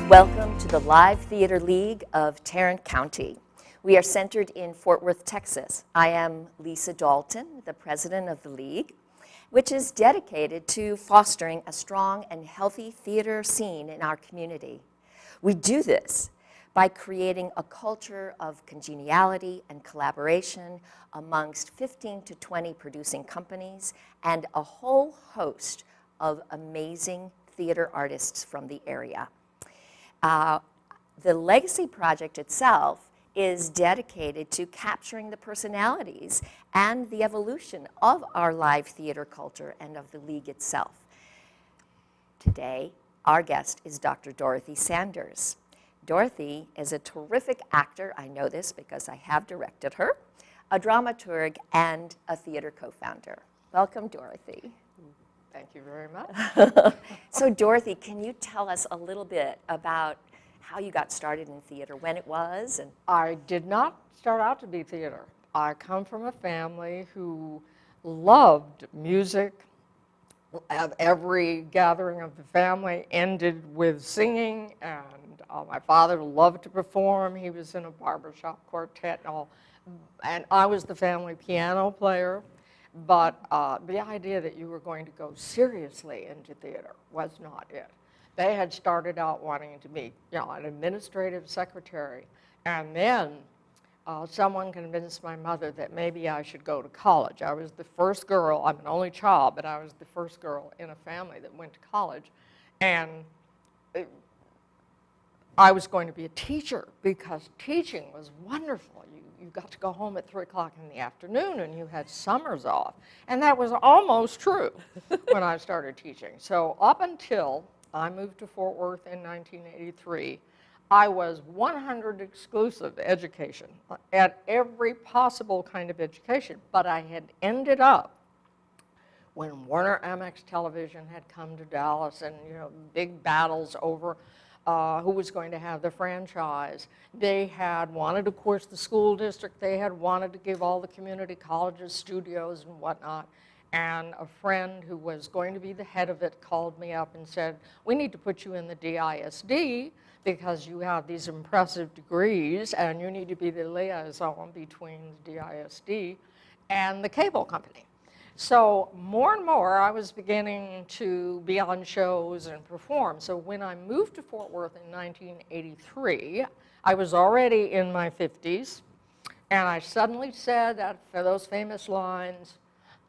Welcome to the Live Theater League of Tarrant County. We are centered in Fort Worth, Texas. I am Lisa Dalton, the president of the league, which is dedicated to fostering a strong and healthy theater scene in our community. We do this by creating a culture of congeniality and collaboration amongst 15 to 20 producing companies and a whole host of amazing theater artists from the area. The Legacy Project itself is dedicated to capturing the personalities and the evolution of our live theater culture and of the league itself. Today, our guest is Dr. Dorothy Sanders. Dorothy is a terrific actor, I know this because I have directed her, a dramaturg, and a theater co-founder. Welcome, Dorothy. Thank you very much. So Dorothy, can you tell us a little bit about how you got started in theater, when it was? And I did not start out to be theater. I come from a family who loved music. Every gathering of the family ended with singing, and my father loved to perform. He was in a barbershop quartet and all. And I was the family piano player. But the idea that you were going to go seriously into theater was not it. They had started out wanting to be, an administrative secretary, and then someone convinced my mother that maybe I should go to college. I was the first girl. I'm an only child, but I was the first girl in a family that went to college, and I was going to be a teacher because teaching was wonderful. You got to go home at 3 o'clock in the afternoon and you had summers off. And that was almost true when I started teaching. So up until I moved to Fort Worth in 1983, I was 100 exclusive education at every possible kind of education. But I had ended up, when Warner Amex Television had come to Dallas and big battles over who was going to have the franchise. They had wanted, of course, the school district. They had wanted to give all the community colleges studios and whatnot. And a friend who was going to be the head of it called me up and said, we need to put you in the DISD because you have these impressive degrees and you need to be the liaison between the DISD and the cable company. So more and more, I was beginning to be on shows and perform. So when I moved to Fort Worth in 1983, I was already in my 50s, and I suddenly said that for those famous lines,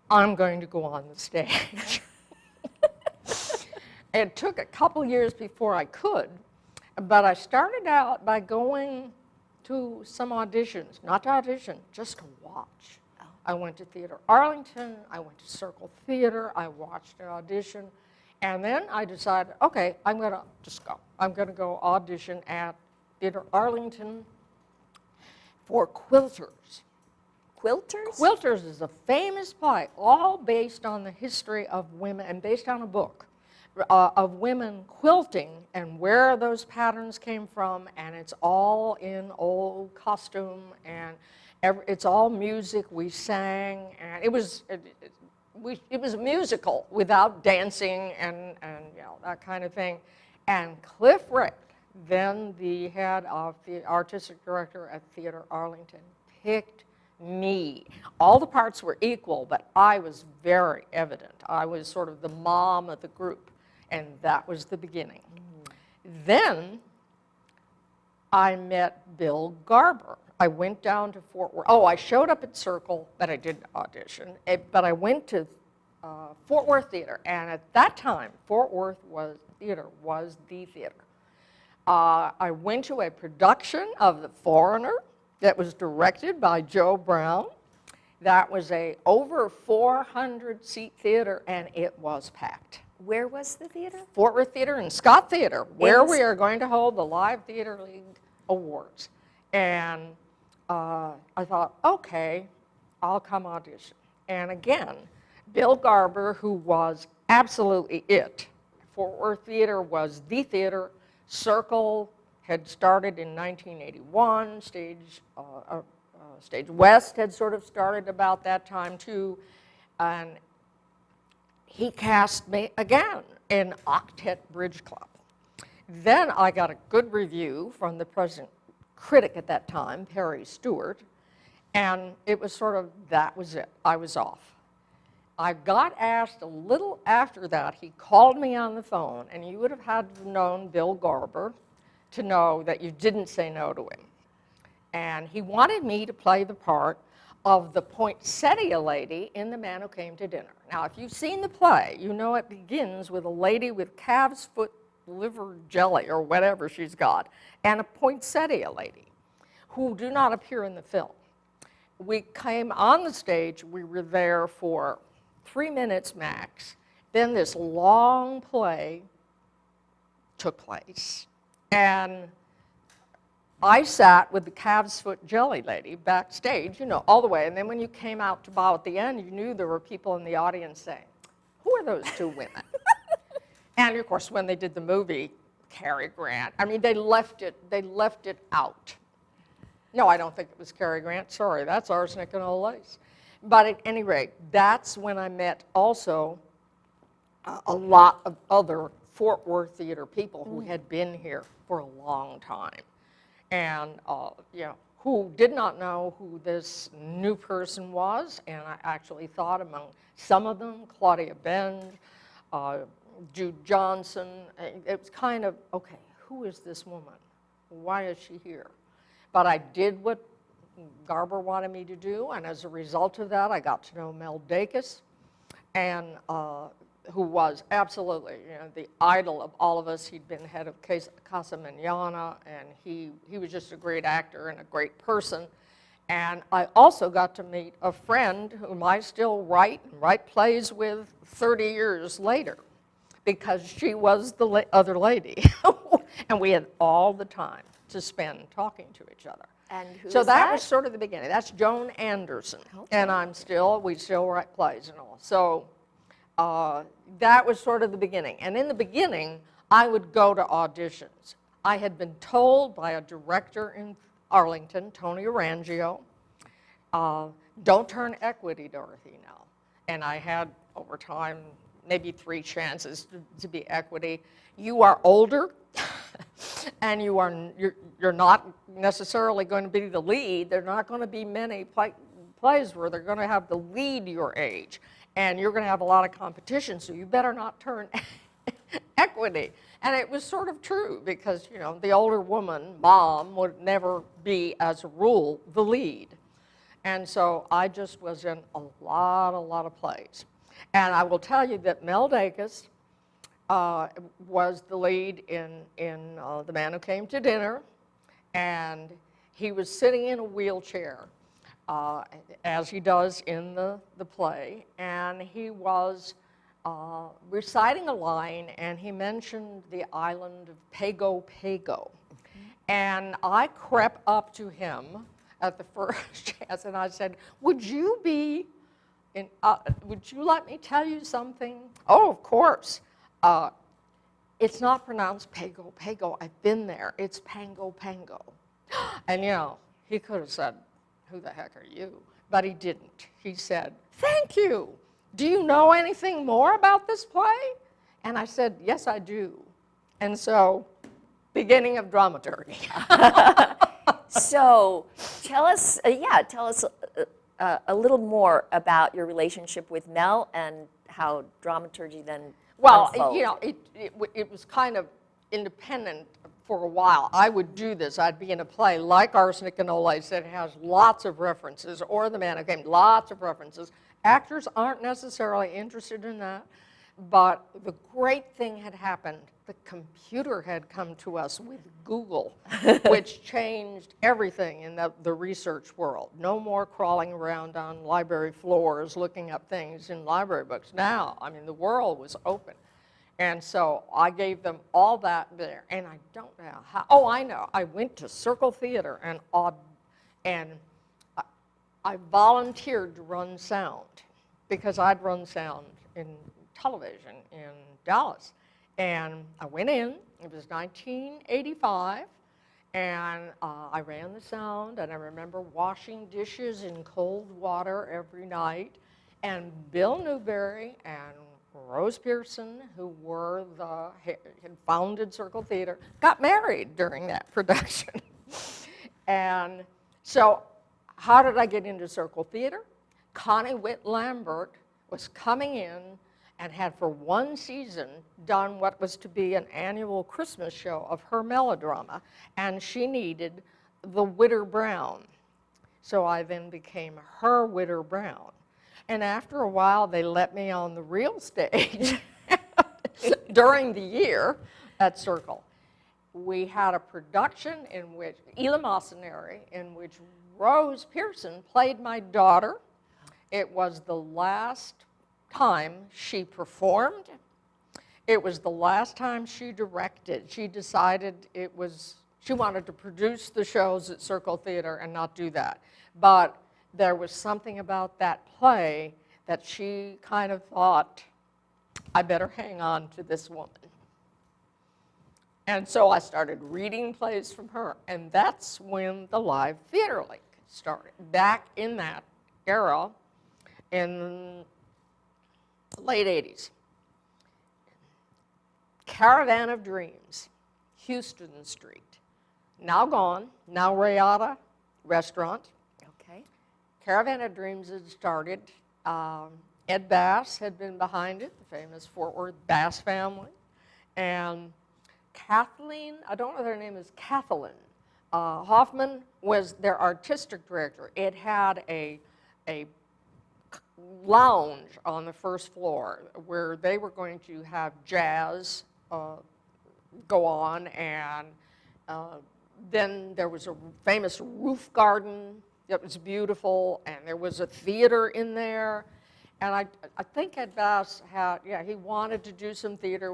I'm going to go on the stage. It took a couple years before I could, but I started out by going to some auditions, not to audition, just to watch. I went to Theater Arlington, I went to Circle Theater, I watched an audition, and then I decided, okay, I'm gonna just go. I'm gonna go audition at Theater Arlington for Quilters. Quilters? Quilters is a famous play, all based on the history of women, and based on a book of women quilting and where those patterns came from, and it's all in old costume, and it's all music. We sang, and it was a musical without dancing and that kind of thing. And Cliff Rick, then the head of the artistic director at Theater Arlington, picked me. All the parts were equal, but I was very evident. I was sort of the mom of the group, and that was the beginning. Then I met Bill Garber. I went down to Fort Worth. Oh, I showed up at Circle, but I didn't audition. But I went to Fort Worth Theater, and at that time, Fort Worth Theater was the theater. I went to a production of The Foreigner that was directed by Joe Brown. That was a over 400-seat theater, and it was packed. Where was the theater? Fort Worth Theater and Scott Theater, where we are going to hold the Live Theater League Awards. And I thought, okay, I'll come audition. And again, Bill Garber, who was absolutely it. Fort Worth Theater was the theater. Circle had started in 1981. Stage West had sort of started about that time too. And he cast me again in Octet Bridge Club. then I got a good review from the president critic at that time, Perry Stewart, and it was sort of, that was it. I was off. I got asked a little after that, he called me on the phone, and you would have had to have known Bill Garber to know that you didn't say no to him. And he wanted me to play the part of the poinsettia lady in The Man Who Came to Dinner. Now, if you've seen the play, you know it begins with a lady with calf's foot liver jelly or whatever she's got, and a poinsettia lady who do not appear in the film. We came on the stage, we were there for 3 minutes max. Then this long play took place. And I sat with the calf's foot jelly lady backstage, you know, all the way. And then when you came out to bow at the end, you knew there were people in the audience saying, who are those two women? And of course, when they did the movie, Cary Grant, I mean, they left it out. No, I don't think it was Cary Grant. Sorry, that's Arsenic and Old Lace. But at any rate, that's when I met also a lot of other Fort Worth theater people who had been here for a long time, and you know, who did not know who this new person was. And I actually thought among some of them, Claudia Bend, Jude Johnson, it was kind of, okay, who is this woman? Why is she here? But I did what Garber wanted me to do, and as a result of that, I got to know Mel Dacus, and who was absolutely, you know, the idol of all of us. He'd been head of Casa Manana, and he was just a great actor and a great person. And I also got to meet a friend whom I still write plays with 30 years later, because she was the other lady, and we had all the time to spend talking to each other. And who So is that was sort of the beginning. That's Joan Anderson, Okay. and we still write plays and all. So that was sort of the beginning. And in the beginning, I would go to auditions. I had been told by a director in Arlington, Tony Arangio, don't turn equity, Dorothy, now. And I had, over time, maybe 3 chances to be equity. You are older, and you're not necessarily going to be the lead. There are not going to be many plays where they're going to have the lead your age, and you're going to have a lot of competition, so you better not turn equity. And it was sort of true, because, you know, the older woman, mom, would never be, as a rule, the lead. And so I just was in a lot of plays. And I will tell you that Mel Dacus was the lead in The Man Who Came to Dinner, and he was sitting in a wheelchair, as he does in the play, and he was reciting a line, and he mentioned the island of Pago Pago. And I crept up to him at the first chance, and I said, would you let me tell you something? Oh, of course. It's not pronounced Pago Pago. I've been there. It's Pango Pango. And, you know, he could have said, who the heck are you? But he didn't. He said, thank you. Do you know anything more about this play? And I said, yes, I do. And so, beginning of dramaturgy. So tell us a little more about your relationship with Mel and how dramaturgy then unfolded. You know, it was kind of independent for a while. I would do this. I'd be in a play like Arsenic and Old Lace that has lots of references, or The Man Who Came, lots of references. Actors aren't necessarily interested in that, but the great thing had happened. The computer had come to us with Google, which changed everything in the research world. No more crawling around on library floors looking up things in library books. Now, I mean, the world was open. And so I gave them all that there. And I don't know how. Oh, I know. I went to Circle Theater and I volunteered to run sound, because I'd run sound in television in Dallas. And I went in, it was 1985, and I ran the sound, and I remember washing dishes in cold water every night. And Bill Newberry and Rose Pearson, who had founded Circle Theater, got married during that production. And so how did I get into Circle Theater? Connie Witt Lambert was coming in and had for one season done what was to be an annual Christmas show of her melodrama, and she needed the Widder Brown. So I then became her Widder Brown. And after a while, they let me on the real stage during the year at Circle. We had a production in which, Eleemosynary, in which Rose Pearson played my daughter. It was the last time she performed. It was the last time she directed. She decided she wanted to produce the shows at Circle Theater and not do that. But there was something about that play that she kind of thought, I better hang on to this woman. And so I started reading plays from her, and that's when the Live Theater League started. Back in that era, in the late 80s. Caravan of Dreams, Houston Street. Now gone, now Rayada Restaurant. Okay. Caravan of Dreams had started. Ed Bass had been behind it, the famous Fort Worth Bass family. And Kathleen, I don't know if her name is Kathleen Hoffman, was their artistic director. It had a lounge on the first floor where they were going to have jazz go on, and then there was a famous roof garden that was beautiful, and there was a theater in there. And I think Ed Bass he wanted to do some theater,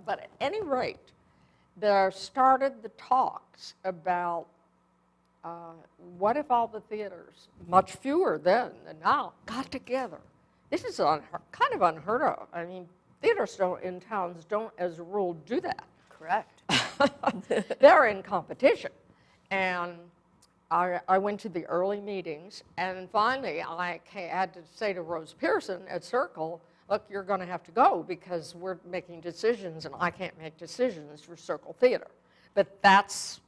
but at any rate, there started the talks about what if all the theaters, much fewer then than now, got together. This is kind of unheard of. I mean, theaters in towns don't, as a rule, do that. Correct. They're in competition. And I went to the early meetings, and finally I had to say to Rose Pearson at Circle, look, you're going to have to go because we're making decisions, and I can't make decisions for Circle Theater. But that's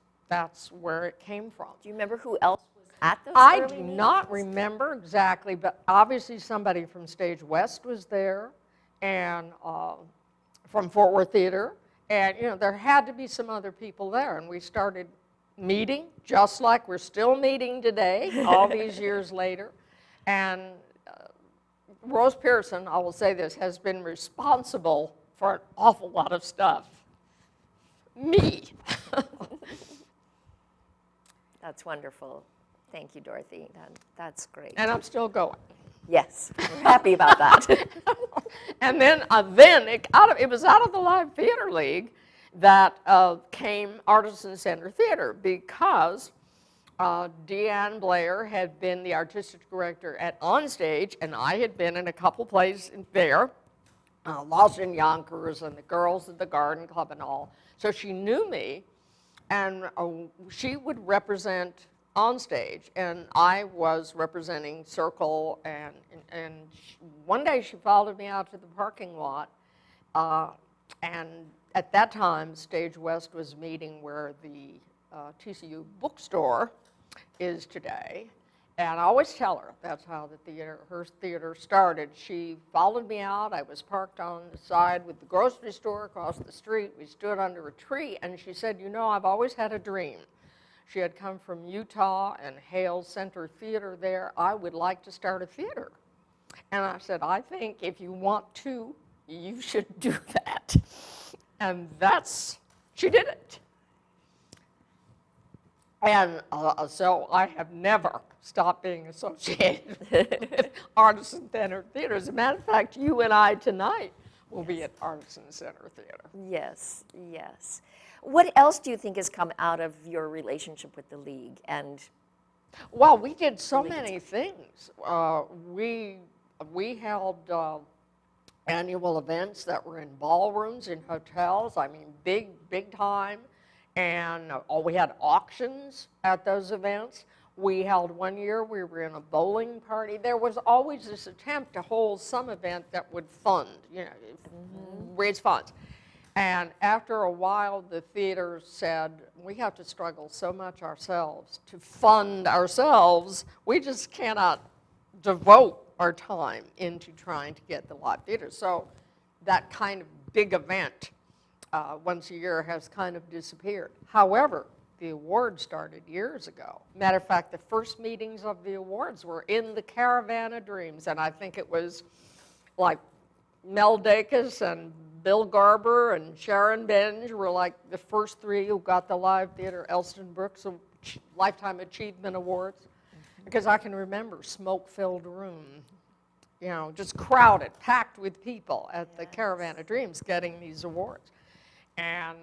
where it came from. Do you remember who else was at those I early do meetings? not remember exactly, but obviously somebody from Stage West was there, and from Fort Worth Theater, and there had to be some other people there, and we started meeting, just like we're still meeting today, all these years later. And Rose Pearson, I will say this, has been responsible for an awful lot of stuff. Me. That's wonderful. Thank you, Dorothy. That's great. And I'm still going. Yes, we're happy about that. And then it was out of the Live Theater League that came Artisan Center Theater, because Deanne Blair had been the artistic director at Onstage, and I had been in a couple plays there, Lost in Yonkers and the Girls at the Garden Club and all. So she knew me, and she would represent Onstage, and I was representing Circle, and one day she followed me out to the parking lot, and at that time, Stage West was meeting where the TCU bookstore is today. And I always tell her that's how her theater started. She followed me out. I was parked on the side with the grocery store across the street. We stood under a tree, and she said, I've always had a dream. She had come from Utah and Hale Center Theater there. I would like to start a theater. And I said, I think if you want to, you should do that. And she did it. And so I have never stopped being associated with Artisan Center Theater. As a matter of fact, you and I tonight will be at Artisan Center Theater. Yes, yes. What else do you think has come out of your relationship with the League? Well, we did so many things. We held annual events that were in ballrooms, in hotels, I mean, big time. And we had auctions at those events. We held one year, we were in a bowling party. There was always this attempt to hold some event that would fund, raise funds. And after a while, the theater said, we have to struggle so much ourselves to fund ourselves, we just cannot devote our time into trying to get the live theater. So that kind of big event once a year has kind of disappeared. However, the awards started years ago. Matter of fact, the first meetings of the awards were in the Caravan of Dreams, and I think it was like Mel Dacus and Bill Garber and Sharon Benge were like the first three who got the live theater Elston Brooks Lifetime Achievement Awards. Because I can remember smoke-filled room, just crowded, packed with people at the Caravan of Dreams getting these awards. And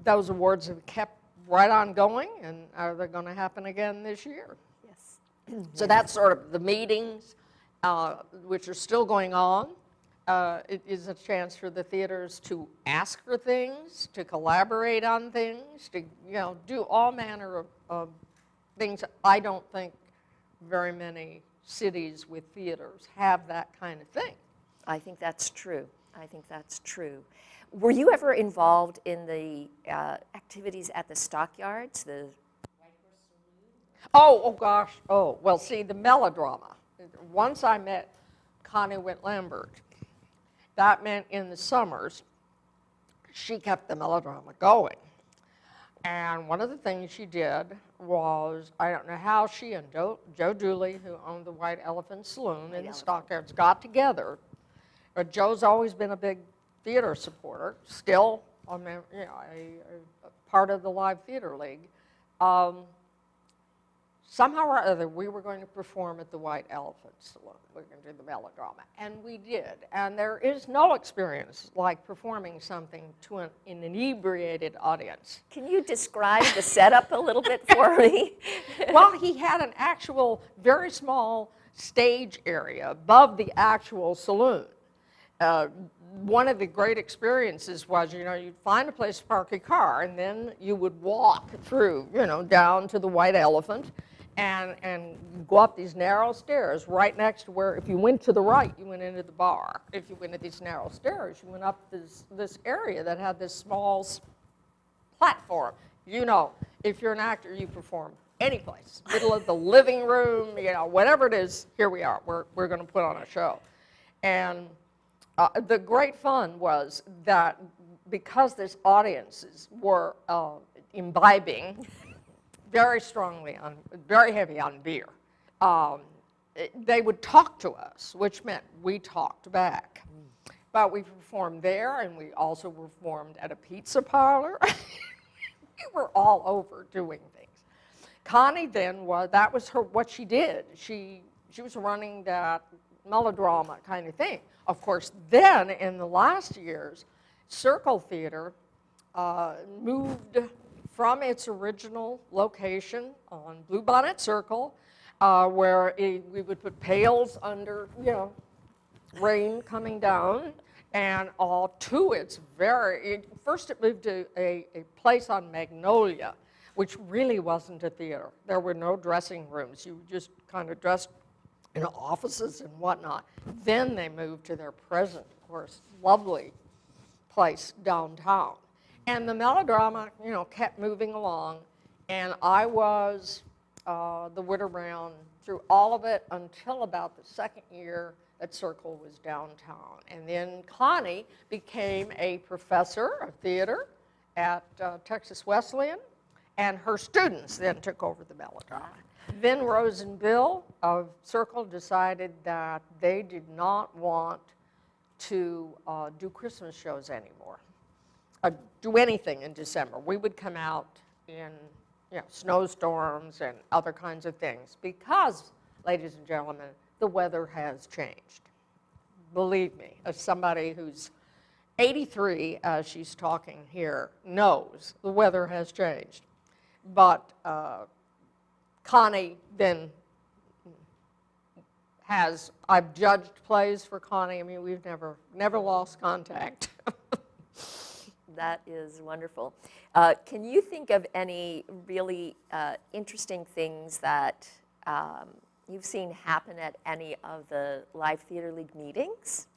those awards have kept right on going, and are they going to happen again this year? Yes. So that's sort of the meetings, which are still going on. It is a chance for the theaters to ask for things, to collaborate on things, to do all manner of things. I don't think very many cities with theaters have that kind of thing. I think that's true. I think that's true. Were you ever involved in the activities at the stockyards? Oh gosh. Oh, well, see, the melodrama. Once I met Connie Witt-Lambert, that meant in the summers, she kept the melodrama going. And one of the things she did was, I don't know how she and Joe Dooley, who owned the White Elephant Saloon in the Stockyards, got together. But Joe's always been a big theater supporter, still a part of the Live Theater League. Somehow or other, we were going to perform at the White Elephant Saloon. We were going to do the melodrama, and we did. And there is no experience like performing something to an inebriated audience. Can you describe the setup a little bit for me? Well, he had an actual, very small stage area above the actual saloon. One of the great experiences was, you'd find a place to park your car, and then you would walk through, down to the White Elephant, and go up these narrow stairs right next to where, if you went to the right, you went into the bar. If you went at these narrow stairs, you went up this area that had this small platform. If you're an actor, you perform any place, middle of the living room, whatever it is, here we are. We're going to put on a show. And the great fun was that because these audiences were imbibing very strongly very heavy on beer, they would talk to us, which meant we talked back. But we performed there, and we also performed at a pizza parlor. We were all over doing things. Connie then that was what she did. She was running that melodrama kind of thing. Of course, then in the last years, Circle Theater moved from its original location on Bluebonnet Circle, where we would put pails under, rain coming down, and to its first it moved to a place on Magnolia, which really wasn't a theater. There were no dressing rooms. You just kind of dressed in offices and whatnot. Then they moved to their present, of course, lovely place downtown. And the melodrama, kept moving along, and I was the wit around through all of it until about the second year that Circle was downtown. And then Connie became a professor of theater at Texas Wesleyan, and her students then took over the melodrama. Then Rose and Bill of Circle decided that they did not want to do Christmas shows anymore, do anything in December. We would come out in snowstorms and other kinds of things because, ladies and gentlemen, the weather has changed. Believe me, as somebody who's 83, as she's talking here, knows the weather has changed. But Connie then I've judged plays for Connie. I mean, we've never lost contact. That is wonderful. Can you think of any really interesting things that you've seen happen at any of the Live Theater League meetings?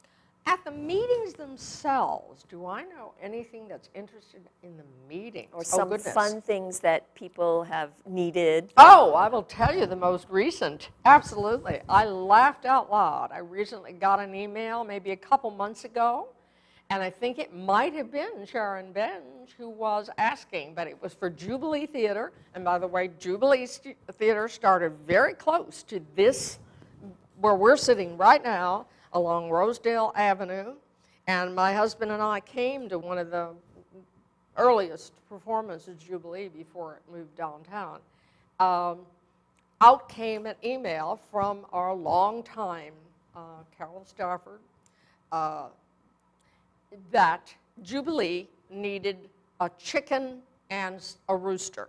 At the meetings themselves, do I know anything that's interested in the meetings? Or some goodness. fun things that people have needed? Oh, I will tell you the most recent. Absolutely. I laughed out loud. I recently got an email maybe a couple months ago, and I think it might have been Sharon Benj who was asking, but it was for Jubilee Theater. And by the way, Jubilee Theater started very close to this, where we're sitting right now, along Rosedale Avenue. And my husband and I came to one of the earliest performances of Jubilee before it moved downtown. Out came an email from our longtime Carol Stafford that Jubilee needed a chicken and a rooster.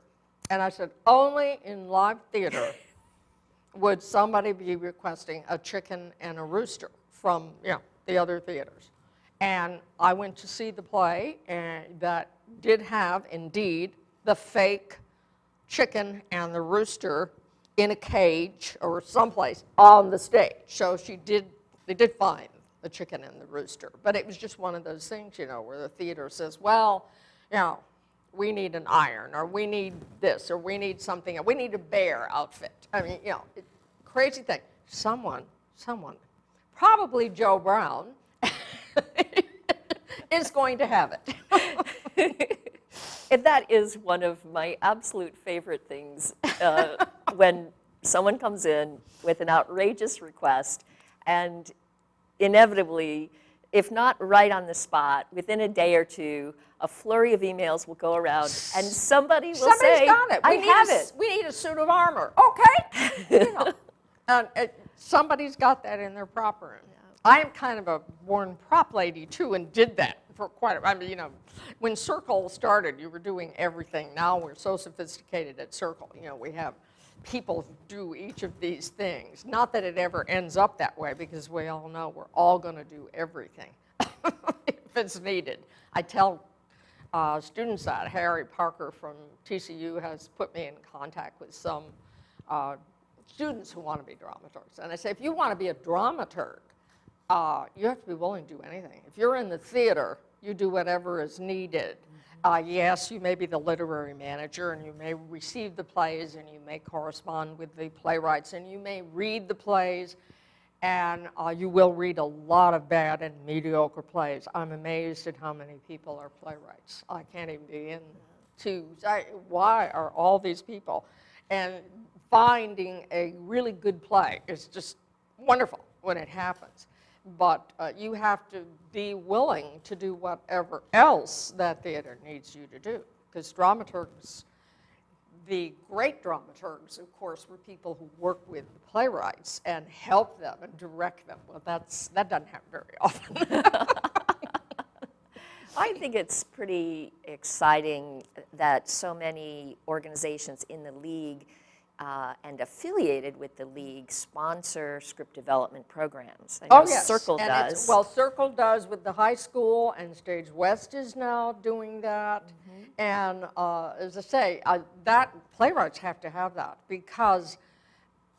And I said, only in live theater would somebody be requesting a chicken and a rooster from the other theaters. And I went to see the play, and that did have, indeed, the fake chicken and the rooster in a cage or someplace on the stage. So they did find the chicken and the rooster. But it was just one of those things, where the theater says, well, we need an iron, or we need this, or we need something, or we need a bear outfit. I mean, crazy thing. Someone, probably Joe Brown, is going to have it. And that is one of my absolute favorite things when someone comes in with an outrageous request, and inevitably, if not right on the spot, within a day or two, a flurry of emails will go around, and somebody will say, got it. I have it. We need a suit of armor. Okay. And somebody's got that in their prop room. I am kind of a born prop lady, too, and did that for quite a while. I mean, when Circle started, you were doing everything. Now we're so sophisticated at Circle. We have people do each of these things. Not that it ever ends up that way, because we all know we're all going to do everything if it's needed. I tell students that. Harry Parker from TCU has put me in contact with some students who want to be dramaturgs. And I say, if you want to be a dramaturg, you have to be willing to do anything. If you're in the theater, you do whatever is needed. Yes, you may be the literary manager, and you may receive the plays, and you may correspond with the playwrights, and you may read the plays, and you will read a lot of bad and mediocre plays. I'm amazed at how many people are playwrights. I can't even begin to say, why are all these people? And finding a really good play is just wonderful when it happens. But you have to be willing to do whatever else that theater needs you to do. Because dramaturgs, the great dramaturgs, of course, were people who work with the playwrights and help them and direct them. Well, that doesn't happen very often. I think it's pretty exciting that so many organizations in the League and affiliated with the League sponsor script development programs. I know yes. Circle and does. Well, Circle does with the high school, and Stage West is now doing that. Mm-hmm. And as I say, that playwrights have to have that, because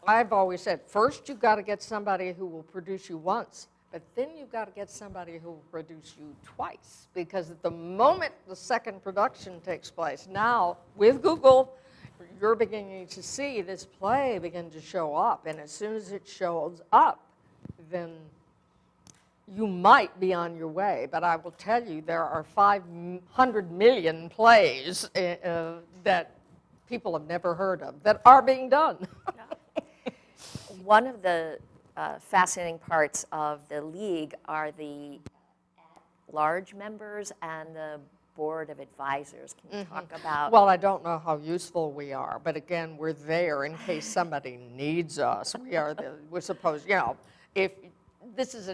I've always said, first you've got to get somebody who will produce you once, but then you've got to get somebody who will produce you twice, because at the moment the second production takes place, now with Google, you're beginning to see this play begin to show up, and as soon as it shows up, then you might be on your way. But I will tell you, there are 500 million plays that people have never heard of that are being done. One of the fascinating parts of the League are the at-large members and the board of advisors. Can you talk about? Well, I don't know how useful we are, but again, we're there in case somebody needs us. We're supposed, if this is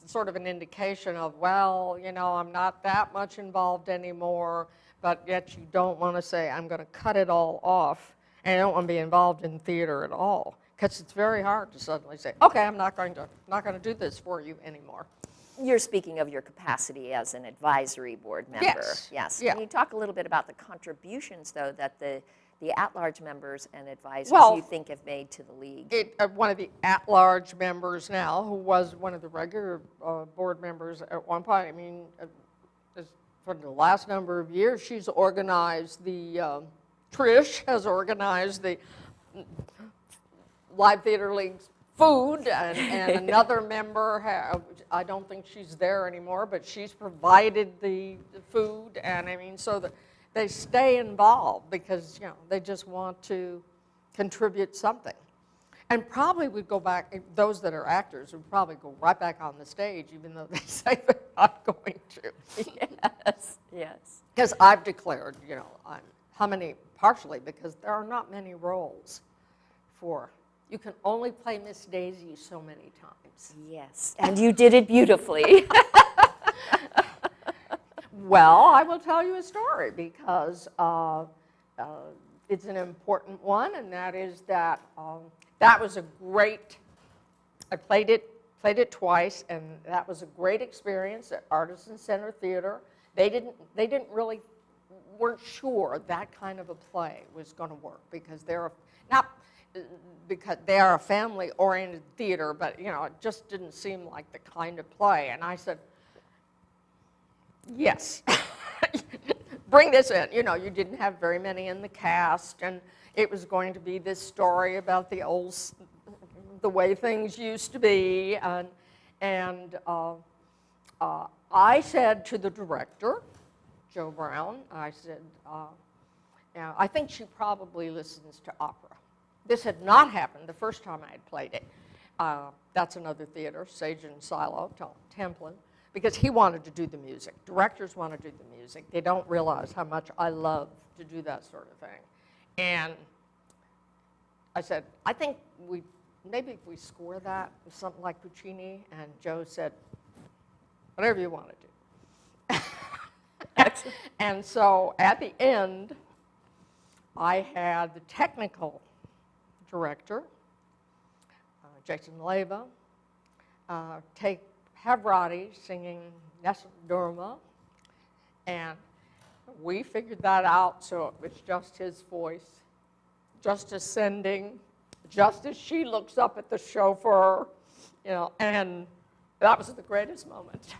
sort of an indication of, well, I'm not that much involved anymore, but yet you don't want to say, I'm going to cut it all off, and I don't want to be involved in theater at all, because it's very hard to suddenly say, okay, I'm not going to do this for you anymore. You're speaking of your capacity as an advisory board member. Yes. Yes. Yeah. Can you talk a little bit about the contributions, though, that the at-large members and advisors Well, you think have made to the league? One of the at-large members now, who was one of the regular board members at one point, I mean, for the last number of years, she's organized Trish has organized the Live Theater League's food, and another member, I don't think she's there anymore, but she's provided the food, and I mean, so that they stay involved because, they just want to contribute something. And probably would go back, those that are actors would probably go right back on the stage, even though they say they're not going to. Yes, yes. Because I've declared, how many, partially because there are not many roles you can only play Miss Daisy so many times. Yes, and you did it beautifully. Well, I will tell you a story because it's an important one, and that is that that was a great. I played it twice, and that was a great experience at Artisan Center Theater. They didn't really weren't sure that kind of a play was going to work because because they are a family-oriented theater, but it just didn't seem like the kind of play. And I said, yes, bring this in. You didn't have very many in the cast, and it was going to be this story about the way things used to be. And I said to the director, Joe Brown, I said, I think she probably listens to opera. This had not happened the first time I had played it. That's another theater, Sage and Silo, Templin, because he wanted to do the music. Directors want to do the music. They don't realize how much I love to do that sort of thing. And I said, I think maybe if we score that with something like Puccini, and Joe said, whatever you want to do. And so at the end, I had the technical director, Jason Leva, have Roddy singing Nessa Durma, and we figured that out, so it was just his voice, just ascending, just as she looks up at the chauffeur, and that was the greatest moment.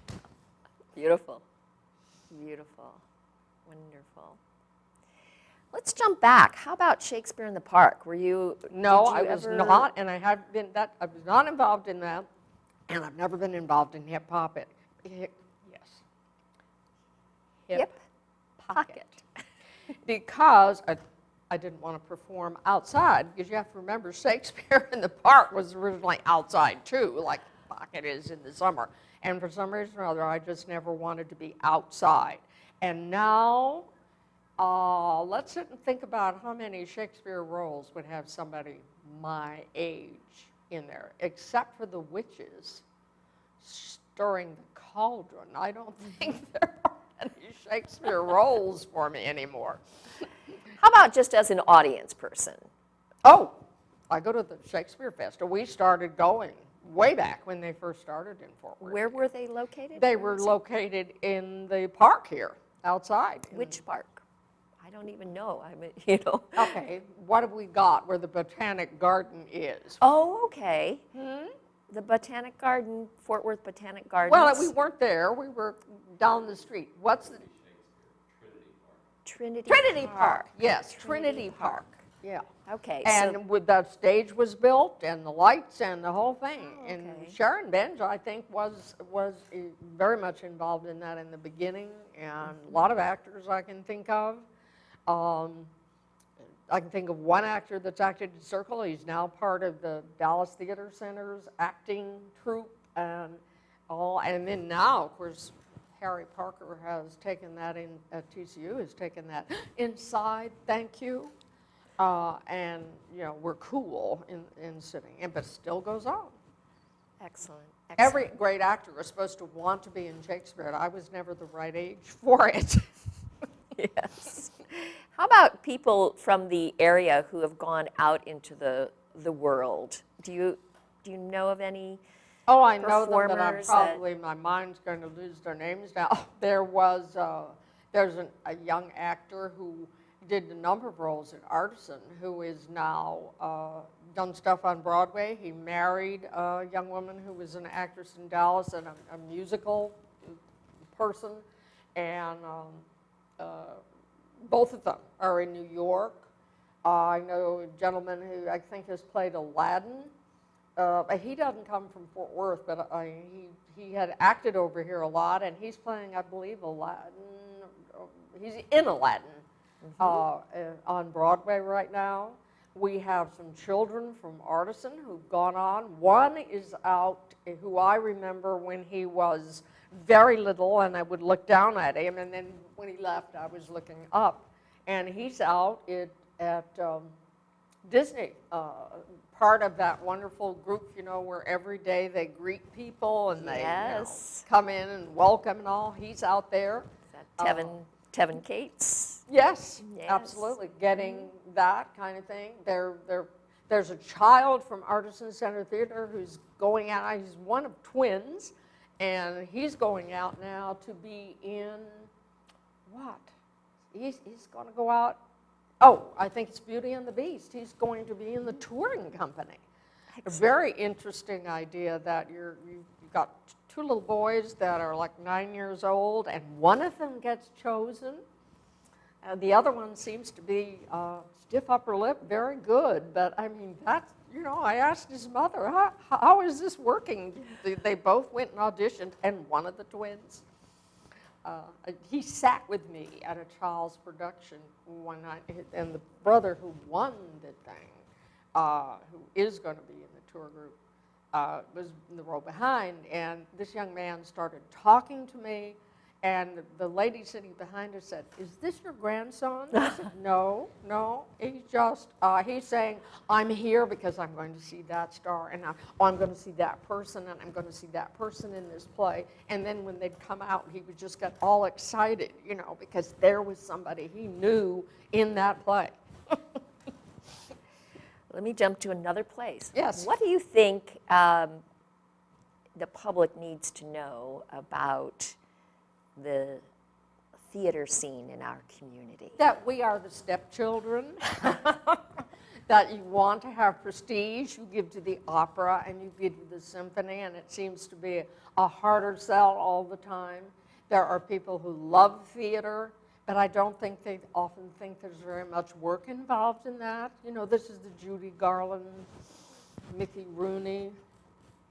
Beautiful. Beautiful. Wonderful. Let's jump back. How about Shakespeare in the Park? Were you? No, I was not, and I was not involved in that, and I've never been involved in Hip Pocket. Yes. Hip Pocket. Because I didn't want to perform outside, because you have to remember Shakespeare in the Park was originally outside too, like Pocket is in the summer. And for some reason or other, I just never wanted to be outside. And now, let's sit and think about how many Shakespeare roles would have somebody my age in there, except for the witches stirring the cauldron. I don't think there are any Shakespeare roles for me anymore. How about just as an audience person? Oh, I go to the Shakespeare Festival. We started going way back when they first started in Fort Worth. Where were they located? They were located in the park here, outside. Which park? I don't even know. Okay, what have we got where the Botanic Garden is? Oh, okay. The Botanic Garden, Fort Worth Botanic Gardens. Well, we weren't there. We were down the street. What's the... Trinity Park. Yes, Trinity Park. Yeah. Okay. And with that stage was built, and the lights, and the whole thing. Oh, okay. And Sharon Benj, I think, was very much involved in that in the beginning, and a lot of actors I can think of. I can think of one actor that's acted in Circle. He's now part of the Dallas Theater Center's acting troupe, and all. And then now, of course, Harry Parker has taken that in at TCU, has taken that inside. Thank you. And we're cool in sitting, but still goes on. Excellent. Every great actor is supposed to want to be in Shakespeare, and I was never the right age for it. Yes. How about people from the area who have gone out into the world? Do you know of any Oh, I know them, but I'm performers that- probably, my mind's going to lose their names now. There's a young actor who did a number of roles in Artisan, who is now done stuff on Broadway. He married a young woman who was an actress in Dallas and a musical person, and both of them are in New York. I know a gentleman who I think has played Aladdin. He doesn't come from Fort Worth, but he had acted over here a lot, and he's playing, I believe, Aladdin. He's in Aladdin on Broadway right now. We have some children from Artisan who've gone on. One is out, who I remember when he was very little, and I would look down at him, and then when he left, I was looking up. And he's out at Disney, part of that wonderful group, you know, where every day they greet people and they Yes. come in and welcome and all. He's out there. Is that Tevin Cates? Yes, Yes. absolutely. Getting that kind of thing. There's a child from Artisan Center Theater who's going out. He's one of twins, and he's going out now to be in what? He's going to go out. Oh, I think it's Beauty and the Beast. He's going to be in the touring company. A very interesting idea that you've got two little boys that are like 9 years old, and one of them gets chosen. The other one seems to be stiff upper lip, very good. But I mean, that's, you know, I asked his mother, how is this working? They both went and auditioned, and one of the twins. He sat with me at a child's production one night, and the brother who won the thing, who is going to be in the tour group, was in the row behind, and this young man started talking to me, and the lady sitting behind us said, "Is this your grandson?" I said, no, he's saying, "I'm here because I'm going to see that star, and I'm going to see that person, and I'm going to see that person in this play." And then when they'd come out, he would just get all excited, you know, because there was somebody he knew in that play. Let me jump to another place. Yes. What do you think the public needs to know about the theater scene in our community? That we are the stepchildren, that you want to have prestige, you give to the opera and you give to the symphony, and it seems to be a harder sell all the time. There are people who love theater, but I don't think they often think there's very much work involved in that. You know, this is the Judy Garland, Mickey Rooney,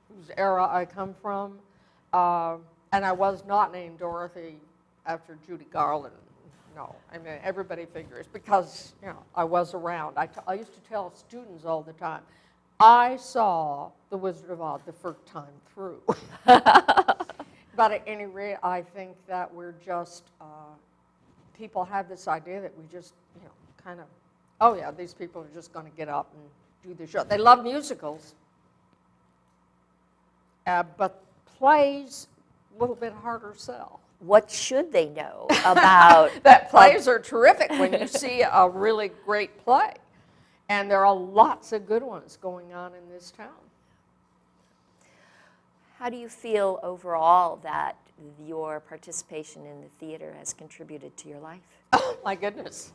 whose era I come from. And I was not named Dorothy after Judy Garland. No, I mean, everybody figures, because, you know, I was around. I used to tell students all the time, I saw The Wizard of Oz the first time through. But at any rate, I think that we're just, people have this idea that we just, you know, kind of, oh yeah, these people are just going to get up and do the show. They love musicals, but plays, a little bit harder sell. What should they know about That plays are terrific when you see a really great play. And there are lots of good ones going on in this town. How do you feel overall that your participation in the theater has contributed to your life? Oh, my goodness.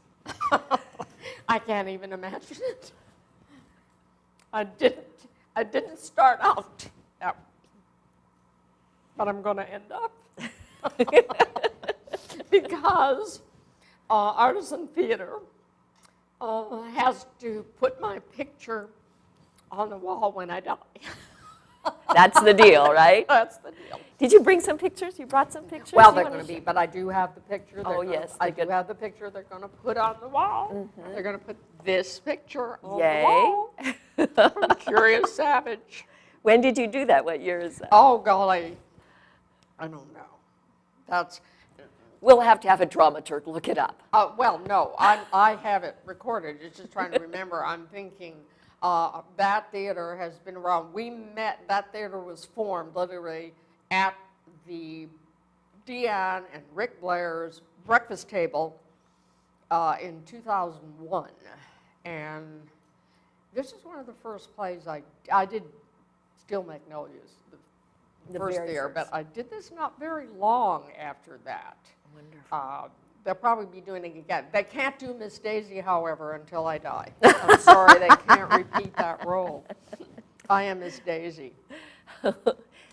I can't even imagine it. I didn't start out that way, but I'm going to end up. Because Artisan Theater has to put my picture on the wall when I die. That's the deal, right? That's the deal. Did you bring some pictures? You brought some pictures? Well, You they're wanna going to be, share? but I do have the picture. I do have the picture they're going to put on the wall. Mm-hmm. They're going to put this picture on the wall from Curious Savage. When did you do that? What year is that? Oh, golly. I don't know. That's... We'll have to have a dramaturg look it up. Well, no, I have it recorded. It's just trying to remember. I'm thinking that theater has been around. That theater was formed literally at the Dion and Rick Blair's breakfast table in 2001. And this is one of the first plays I did Steel Magnolias, The first very theater, first. but I did this not very long after that. Wonderful. They'll probably be doing it again. They can't do Miss Daisy, however, until I die. I'm sorry, they can't repeat that role. I am Miss Daisy.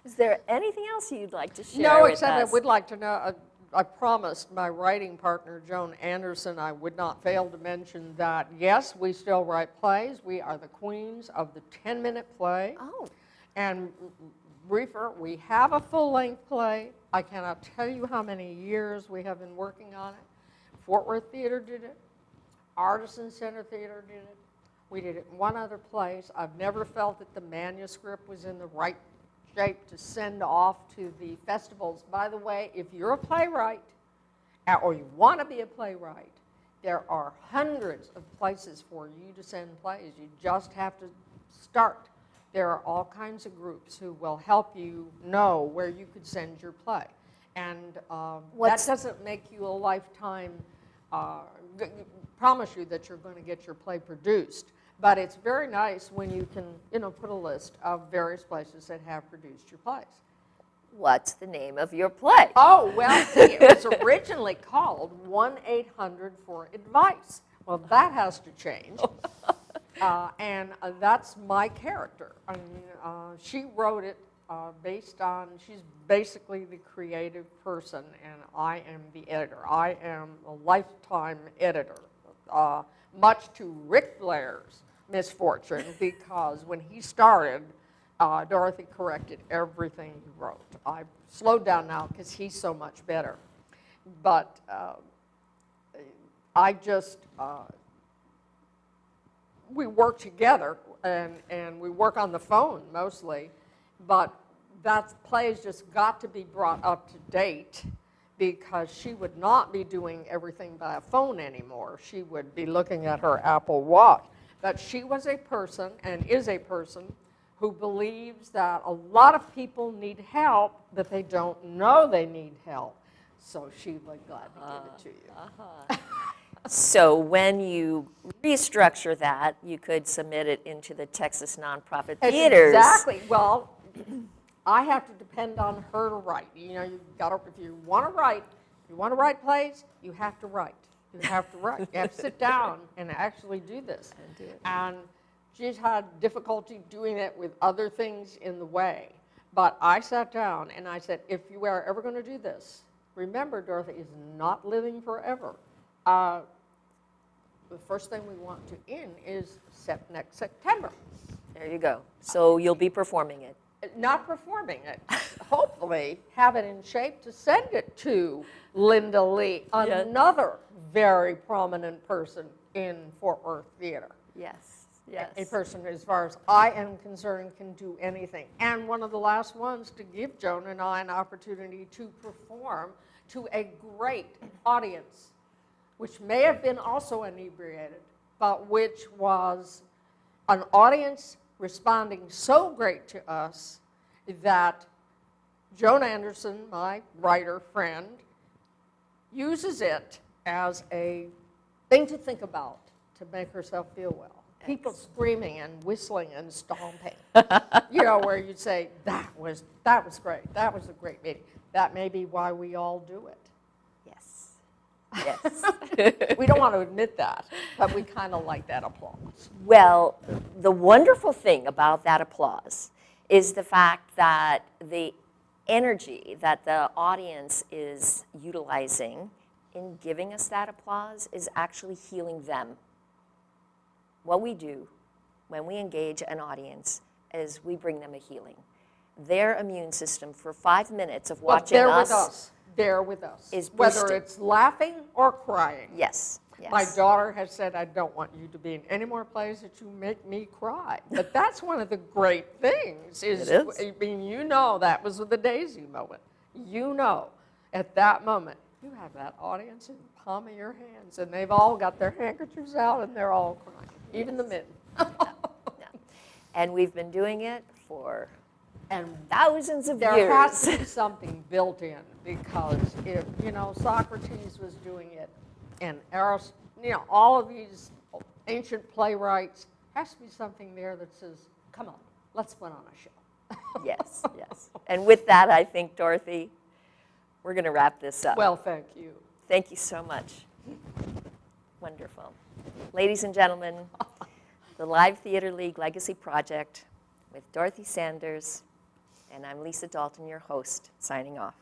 Is there anything else you'd like to share No, with except I us? would like to know, I promised my writing partner, Joan Anderson, I would not fail to mention that, yes, we still write plays. We are the queens of the 10-minute play. Oh, And briefer, we have a full-length play. I cannot tell you how many years we have been working on it. Fort Worth Theater did it. Artisan Center Theater did it. We did it in one other place. I've never felt that the manuscript was in the right shape to send off to the festivals. By the way, if you're a playwright or you want to be a playwright, there are hundreds of places for you to send plays. You just have to start. There are all kinds of groups who will help you know where you could send your play. And that doesn't make you a lifetime, promise you that you're going to get your play produced. But it's very nice when you can, put a list of various places that have produced your plays. what's the name of your play? Oh, well, see, it was originally called 1-800-for-advice. Well, that has to change. And that's my character. I mean, she wrote it based on, she's basically the creative person, and I am the editor. I am a lifetime editor, much to Ric Flair's misfortune, because when he started, Dorothy corrected everything he wrote. I've slowed down now because he's so much better. But I just, we work together, and we work on the phone mostly, but that play's just got to be brought up to date, because she would not be doing everything by a phone anymore. She would be looking at her Apple Watch. But she was a person, and is a person, who believes that a lot of people need help, but they don't know they need help. So she would gladly give it to you. So when you restructure that, you could submit it into the Texas Nonprofit Theaters. Exactly. Well, I have to depend on her to write. You got to, if you want to write plays, you have to write. You have to write. You have to sit down and actually do this. And she's had difficulty doing it with other things in the way. But I sat down and I said, if you are ever going to do this, remember, Dorothy is not living forever. The first thing we want to end is next September. There you go. So you'll be performing it. Not performing it. Hopefully have it in shape to send it to Linda Lee, another very prominent person in Fort Worth Theater. Yes, yes. A person, as far as I am concerned, can do anything. And one of the last ones to give Joan and I an opportunity to perform to a great audience, which may have been also inebriated, but which was an audience responding so great to us that Joan Anderson, my writer friend, uses it as a thing to think about to make herself feel well. People screaming and whistling and stomping, where you'd say, that was great, that was a great meeting. That may be why we all do it. Yes. Yes. We don't want to admit that, but we kind of like that applause. Well, the wonderful thing about that applause is the fact that the energy that the audience is utilizing in giving us that applause is actually healing them. What we do when we engage an audience is we bring them a healing. Their immune system, for 5 minutes of watching They're with us. Is whether boosted. it's laughing or crying. Yes, yes. My daughter has said, I don't want you to be in any more plays that you make me cry. But that's one of the great things. It is. I mean, that was the Daisy moment. At that moment, you have that audience in the palm of your hands, and they've all got their handkerchiefs out, and they're all crying, even the men. Yeah. And we've been doing it for thousands of years. There has to be something built in, because if, Socrates was doing it, and all of these ancient playwrights, has to be something there that says, come on, let's put on a show. Yes, yes. And with that, I think, Dorothy, we're going to wrap this up. Well, thank you. Thank you so much. Wonderful. Ladies and gentlemen, the Live Theater League Legacy Project with Dorothy Sanders, and I'm Lisa Dalton, your host, signing off.